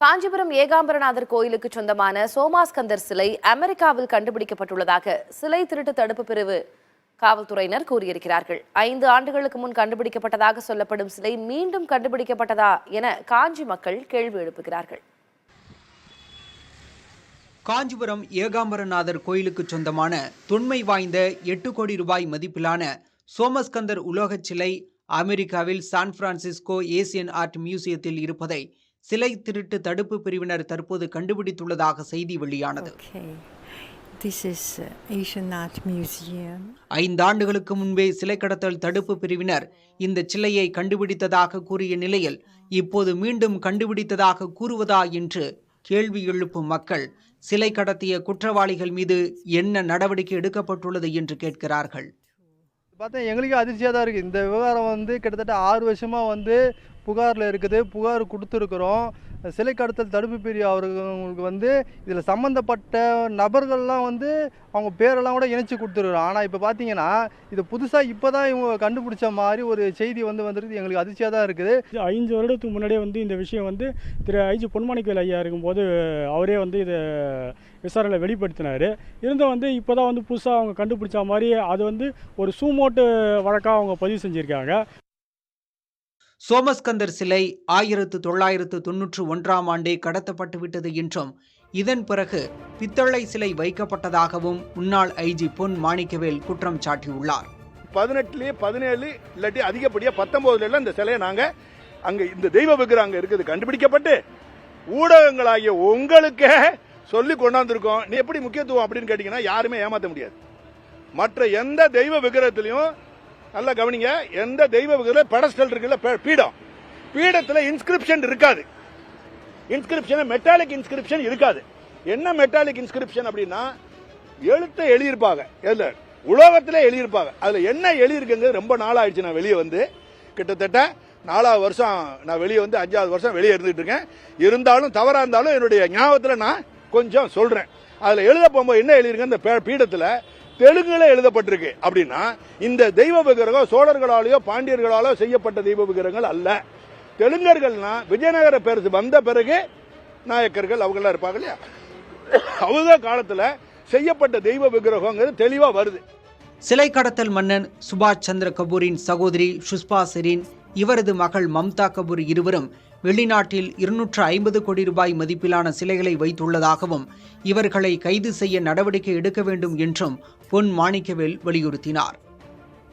காஞ்சிபுரம் ஏகாம்பரநாதர் கோயிலுக்கு சொந்தமான சோமாஸ்கந்தர் சிலை அமெரிக்காவில் கண்டுபிடிக்கப்பட்டுள்ளதாக சிலை திருட்டு தடுப்பு பிரிவு காவல்துறையினர் கூறியிருக்கிறார்கள். 5 ஆண்டுகளுக்கு முன் கண்டுபிடிக்கப்பட்டதாக சொல்லப்படும் சிலை மீண்டும் கண்டுபிடிக்கப்பட்டதா என காஞ்சி மக்கள் கேள்வி எழுப்புகிறார்கள். காஞ்சிபுரம் ஏகாம்பரநாதர் கோயிலுக்கு சொந்தமான தொன்மை வாய்ந்த 8 கோடி ரூபாய் மதிப்பிலான சோமஸ்கந்தர் உலோகச் சிலை அமெரிக்காவில் சான் பிரான்சிஸ்கோ ஏசியன் ஆர்ட் மியூசியத்தில் இருப்பதை சிலை திருட்டு தடுப்பு பிரிவினர் தற்போது கண்டுபிடித்துள்ளதாக செய்தி வெளியானது. 5 ஆண்டுகளுக்கு முன்பே சிலை கடத்தல் தடுப்பு பிரிவினர் இந்த சிலையை கண்டுபிடித்ததாக கூறிய நிலையில் இப்போது மீண்டும் கண்டுபிடித்ததாக கூறுவதா என்று கேள்வி எழுப்பும் மக்கள் சிலை கடத்திய குற்றவாளிகள் மீது என்ன நடவடிக்கை எடுக்கப்பட்டுள்ளது என்று கேட்கிறார்கள். பார்த்தா எங்களுக்கு அதிர்ச்சியாக தான் இருக்குது. இந்த விவகாரம் கிட்டத்தட்ட 6 வருஷமாக புகாரில் இருக்குது. புகார் கொடுத்துருக்குறோம். சிலை கடத்தல் தடுப்பு பிரிவு அவர்களுக்கு இதில் சம்மந்தப்பட்ட நபர்கள்லாம் அவங்க பேரெல்லாம் கூட இணைச்சி கொடுத்துருக்குறோம். ஆனால் இப்போ பார்த்தீங்கன்னா இது புதுசாக இப்போ தான் இவங்க கண்டுபிடிச்ச மாதிரி ஒரு செய்தி வந்துருக்கு. எங்களுக்கு அதிர்ச்சியாக தான் இருக்குது. 5 வருடத்துக்கு முன்னாடியே இந்த விஷயம் திரு ஐஜி பொன்மாணிக்கவேல் ஐயா இருக்கும்போது அவரே இதை விசாரணையில் வெளிப்படுத்தினார். இருந்த இப்போ தான் புதுசாக அவங்க கண்டுபிடிச்ச மாதிரி அது ஒரு சூமோட்டு வழக்காக அவங்க பதிவு செஞ்சுருக்காங்க. சோமஸ்கந்தர் சிலை 1991ஆம் ஆண்டே கடத்தப்பட்டுவிட்டது என்றும் இதன் பிறகு பித்தளை சிலை வைக்கப்பட்டதாகவும் முன்னாள் ஐஜி பொன் மாணிக்கவேல் குற்றம் சாட்டியுள்ளார். 18, 17 இல்லாட்டி அதிகப்படியாக 19 இந்த சிலையை நாங்கள் அங்கே இந்த தெய்வ விக்கிரகம் அங்கே இருக்குது கண்டுபிடிக்கப்பட்டு ஊடகங்களாகிய உங்களுக்கு சொல்லி கொண்டாந்துருக்கோம். நீ எப்படி முக்கியத்துவம் அப்படின்னு கேட்டீங்கன்னா யாருமே ஏமாற்ற முடியாது. மற்ற எந்த தெய்வ விக்கிரகத்திலையும் நல்லா கவனிங்க, எந்த தெய்வ விக்கிரகம் பெடஸ்டல் இருக்குல்ல, பீடத்தில் இன்ஸ்கிரிப்ஷன் இருக்காது. இன்ஸ்கிரிப்ஷன் மெட்டாலிக் இன்ஸ்கிரிப்ஷன் இருக்காது. என்ன மெட்டாலிக் இன்ஸ்கிரிப்ஷன் அப்படின்னா எழுத்தை எழுதியிருப்பாங்க, உலோகத்திலே எழுதியிருப்பாங்க. அதில் என்ன எழுதியிருக்குங்க ரொம்ப நாளாயிடுச்சு. நான் வெளியே கிட்டத்தட்ட 4வது வருஷம் நான் வெளியே 5வது வருஷம் வெளியே இருந்துட்டு இருக்கேன். இருந்தாலும் தவறாக இருந்தாலும் என்னுடைய ஞாபகத்தில் நான் கொஞ்சம் சொல்றேன். அதில் எழுத போகும்போது என்ன எழுதியிருக்கு, இந்த பீடத்தில் தெலுங்குல எழுதப்பட்டிருக்கு. அப்படின்னா இந்த தெய்வ விக்கிரகம் சோழர்களாலேயோ பாண்டியர்களாலோ செய்யப்பட்ட தெய்வ விக்கிரகங்கள் அல்ல. தெலுங்கர்கள்னா விஜயநகர பேரரசு வந்த பிறகு நாயக்கர்கள் அவங்களாம் இருப்பாங்க இல்லையா, அவங்க காலத்தில் செய்யப்பட்ட தெய்வ விக்கிரகங்கிறது தெளிவாக வருது. சிலை கடத்தல் மன்னன் சுபாஷ் சந்திர கபூரின் சகோதரி சுஷ்பா செரீன், இவரது மகள் மம்தா கபூர் இருவரும் வெளிநாட்டில் 250 கோடி ரூபாய் மதிப்பிலான சிலைகளை வைத்துள்ளதாகவும் இவர்களை கைது செய்ய நடவடிக்கை எடுக்க வேண்டும் என்றும் பொன் மாணிக்கவேல் வலியுறுத்தினார்.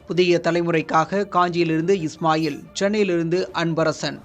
புதிய தலைமுறைக்காக காஞ்சியிலிருந்து இஸ்மாயில், சென்னையிலிருந்து அன்பரசன்.